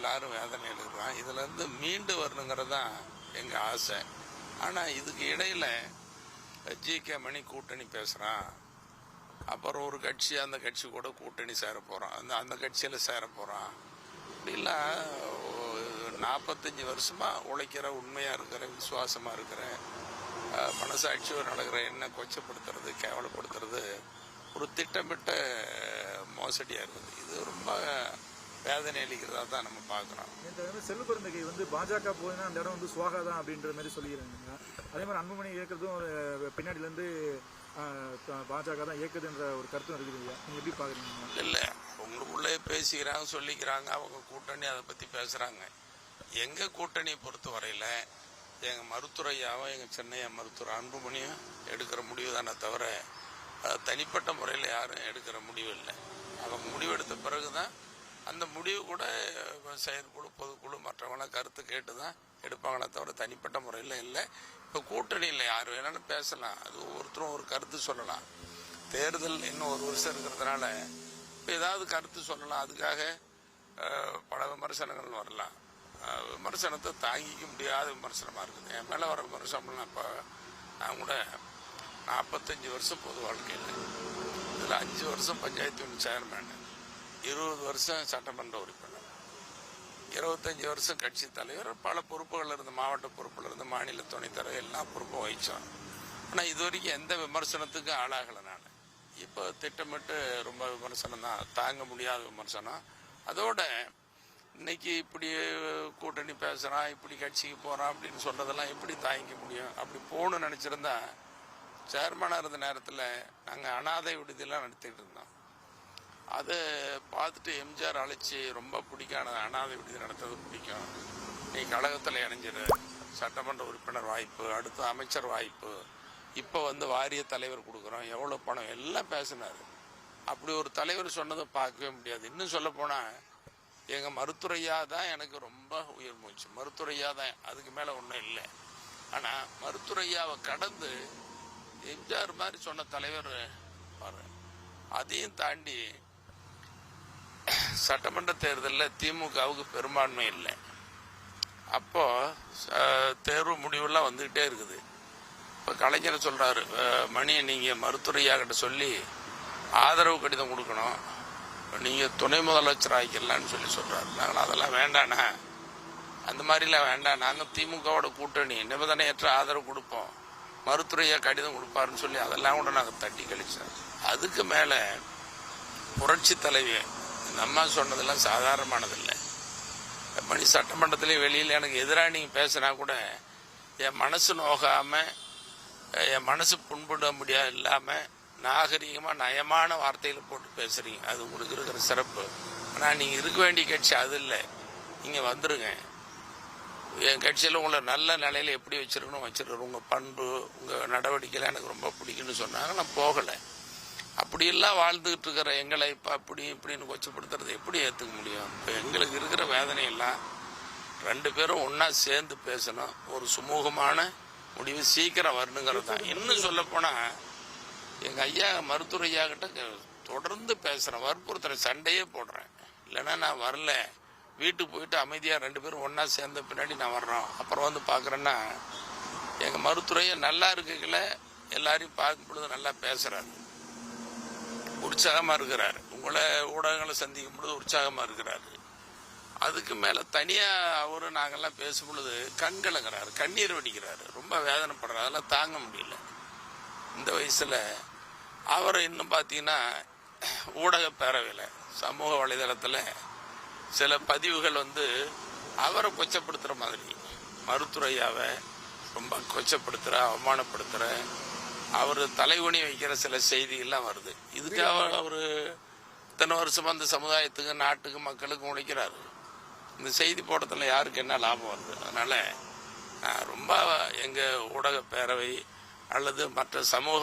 எல்லாரும் வேதனையில் இருக்கிறோம். இதுலேருந்து மீண்டு வரணுங்கிறது தான் எங்கள் ஆசை. ஆனால் இதுக்கு இடையில் ஜி.கே. மணி கூட்டணி பேசுகிறான், அப்புறம் ஒரு கட்சி அந்த கட்சி கூட கூட்டணி சேர போகிறான், அந்த கட்சியில் சேர போகிறான். இப்படிலாம் 45 வருஷமாக உழைக்கிற, உண்மையாக இருக்கிற, விசுவாசமாக இருக்கிற, மனசாட்சியோடு நடக்கிற என்ன கொச்சப்படுத்துறது, கேவலப்படுத்துறது ஒரு திட்டமிட்ட மோசடியாக இருக்குது. இது ரொம்ப வேதனை அளிக்கிறதா தான் நம்ம பார்க்குறோம். செல்வ பெருந்தகை பாஜக போதுன்னா அந்த இடம் சுவாகா தான் அப்படின்ற மாதிரி சொல்லிடுறாங்க. அதே மாதிரி அன்புமணி இயக்கிறதும் பின்னாடியிலேருந்து பாஜக தான் இயக்குதுன்ற ஒரு கருத்தும் இருக்குது. நீங்கள் எப்படி பார்க்குறீங்க? இல்லை, உங்களுக்குள்ளே பேசிக்கிறாங்க, சொல்லிக்கிறாங்க, அவங்க கூட்டணி அதை பற்றி பேசுகிறாங்க. எங்கள் கூட்டணியை பொறுத்த வரையில் எங்கள் மருத்துவரையாவும் எங்கள் சென்னையா மருத்துவர் அன்புமணியும் எடுக்கிற முடிவு தானே தவிர தனிப்பட்ட முறையில் யாரும் எடுக்கிற முடிவு இல்லை. அவங்க முடிவெடுத்த பிறகு தான் அந்த முடிவு கூட செயற்குழு, பொதுக்குழு, மற்றவங்களாம் கருத்து கேட்டு தான் எடுப்பாங்களே தவிர தனிப்பட்ட முறையில் இல்லை. இப்போ கூட்டணியில் யார் வேணாலும் பேசலாம், அது ஒவ்வொருத்தரும் ஒரு கருத்து சொல்லலாம். தேர்தல் இன்னும் ஒரு வருஷம் இருக்கிறதுனால இப்போ ஏதாவது கருத்து சொல்லலாம், அதுக்காக பல விமர்சனங்கள் வரலாம். விமர்சனத்தை தாங்கிக்க முடியாத விமர்சனமாக இருக்குது. என் மேலே வர விமர்சனம்லாம் இப்போ நான் கூட 45 வருஷம் பொது வாழ்க்கையில், இதில் 5 வருஷம் பஞ்சாயத்து யூனிட் சேர்மேன், 20 வருஷம் சட்டமன்ற உறுப்பினர், 25 வருஷம் கட்சி தலைவர், பல பொறுப்புகள் இருந்து, மாவட்ட பொறுப்பில் இருந்து மாநில துணைத் தலைவர், எல்லா பொறுப்பும் வகித்தோம். ஆனால் இது வரைக்கும் எந்த விமர்சனத்துக்கும் ஆளாகலை நான். இப்போ திட்டமிட்டு ரொம்ப விமர்சனம் தான், தாங்க முடியாத விமர்சனம். அதோட இன்னைக்கு இப்படி கூட்டணி பேசுகிறான், இப்படி கட்சிக்கு போகிறான் அப்படின்னு சொல்கிறதெல்லாம் எப்படி தாங்கிக்க முடியும்? அப்படி போகணும்னு நினச்சிருந்தா சேர்மனாக இருந்த நேரத்தில் நாங்கள் அனாதை விடுதியெல்லாம் நடத்திட்டு இருந்தோம். அதை பார்த்துட்டு எம்ஜிஆர் அழைச்சி ரொம்ப பிடிக்கான அனாதை விடுதி நடத்துறது பிடிக்கும், நீ கழகத்தில் இணைஞ்சிரு, சட்டமன்ற உறுப்பினர் வாய்ப்பு, அடுத்த அமைச்சர் வாய்ப்பு, இப்போ வாரிய தலைவர் கொடுக்குறோம், எவ்வளோ பணம், எல்லாம் பேசினார். அப்படி ஒரு தலைவர் சொன்னதை பார்க்கவே முடியாது. இன்னும் சொல்ல போனால் எங்கள் மருத்துவரையா தான் எனக்கு ரொம்ப உயிர் மூச்சு. மருத்துவரையா தான், அதுக்கு மேலே ஒன்றும் இல்லை. ஆனால் மருத்துவரையாவை கடந்து எம்ஜிஆர் மாதிரி சொன்ன தலைவர் பாரு. அதையும் தாண்டி சட்டமன்ற தேர்தலில் திமுகவுக்கு பெரும்பான்மை இல்லை. அப்போ தேர்வு முடிவுலாம் வந்துக்கிட்டே இருக்குது. இப்போ கலைஞர் சொல்கிறாரு, மணி நீங்கள் மருத்துவரையா கிட்ட சொல்லி ஆதரவு கடிதம் கொடுக்கணும், நீங்கள் துணை முதலமைச்சர் ஆகிக்கலான்னு சொல்லி சொல்கிறார். நாங்கள் அதெல்லாம் வேண்டாண்ணா, அந்த மாதிரிலாம் வேண்டாம், நாங்கள் திமுகவோட கூட்டணி, நிபந்தனையற்ற ஆதரவு கொடுப்போம், மருத்துவரையா கடிதம் கொடுப்பாருன்னு சொல்லி அதெல்லாம் கூட நாங்கள் தட்டி கழிச்சோம். அதுக்கு மேலே புரட்சி தலைவி இந்த அம்மா சொன்னதெல்லாம் சாதாரணமானதில்லை. மணி சட்டமன்றத்திலேயே வெளியில் எனக்கு எதிராக நீங்கள் பேசினா கூட என் மனசு நோகாமல், என் மனசு புண்பட முடியாது இல்லாமல் நாகரிகமாக நயமான வார்த்தையில் போட்டு பேசுகிறீங்க, அது உங்களுக்கு இருக்கிற சிறப்பு. ஆனால் நீங்கள் இருக்க வேண்டிய கட்சி அது இல்லை, நீங்கள் வந்துடுங்க, என் கட்சியில் உங்களை நல்ல நிலையில் எப்படி வச்சுருக்கணும் வச்சுருக்கணும், உங்கள் பண்பு, உங்கள் நடவடிக்கைலாம் எனக்கு ரொம்ப பிடிக்குன்னு சொன்னாங்க. நான் போகலை. அப்படியெல்லாம் வாழ்ந்துக்கிட்டு இருக்கிற எங்களை இப்போ அப்படி இப்படின்னு கொச்சப்படுத்துறது எப்படி ஏற்றுக்க முடியும்? இப்போ எங்களுக்கு இருக்கிற வேதனையெல்லாம் 2 பேரும் ஒன்றா சேர்ந்து பேசணும், ஒரு சுமூகமான முடிவு சீக்கிரம் வரணுங்கிறது தான். இன்னும் சொல்லப்போனால் எங்கள் ஐயா மருத்துவர் ஐயா கிட்ட தொடர்ந்து பேசுகிறேன், வற்புறுத்துறேன், சண்டையே போடுறேன். இல்லைன்னா நான் வரல, வீட்டுக்கு போயிட்டு அமைதியாக 2 பேரும் ஒன்றா சேர்ந்த பின்னாடி நான் வர்றோம், அப்புறம் பார்க்குறேன்னா எங்கள் மருத்துவரையா நல்லா இருக்குல்ல, எல்லாரையும் பார்க்கும் பொழுது நல்லா பேசுகிறாரு, உற்சாகமாக இருக்கிறாரு, உங்களை ஊடகங்களை சந்திக்கும் பொழுது உற்சாகமாக இருக்கிறாரு. அதுக்கு மேலே தனியாக அவரு நாங்கள்லாம் பேசும் பொழுது கண்கலங்கிறாரு, கண்ணீர் வடிக்கிறாரு, ரொம்ப வேதனைப்படுறாரு. அதெல்லாம் தாங்க முடியல. இந்த வயசில் அவரை இன்னும் பார்த்தீங்கன்னா ஊடக பேரவையில், சமூக வலைதளத்தில் சில பதிவுகள் அவரை கொச்சப்படுத்துகிற மாதிரி, மருத்துவரையாவை ரொம்ப கொச்சப்படுத்துகிற, அவமானப்படுத்துகிற, அவர் தலைகுனி வைக்கிற சில செய்திகள்லாம் வருது. இதுக்காக அவர் இத்தனை வருஷமாக அந்த சமுதாயத்துக்கு, நாட்டுக்கு, மக்களுக்கு உழைக்கிறாரு. இந்த செய்தி போடுறதுல யாருக்கு என்ன லாபம் வருது? அதனால் நான் ரொம்ப எங்கள் ஊடக பேரவை அல்லது மற்ற சமூக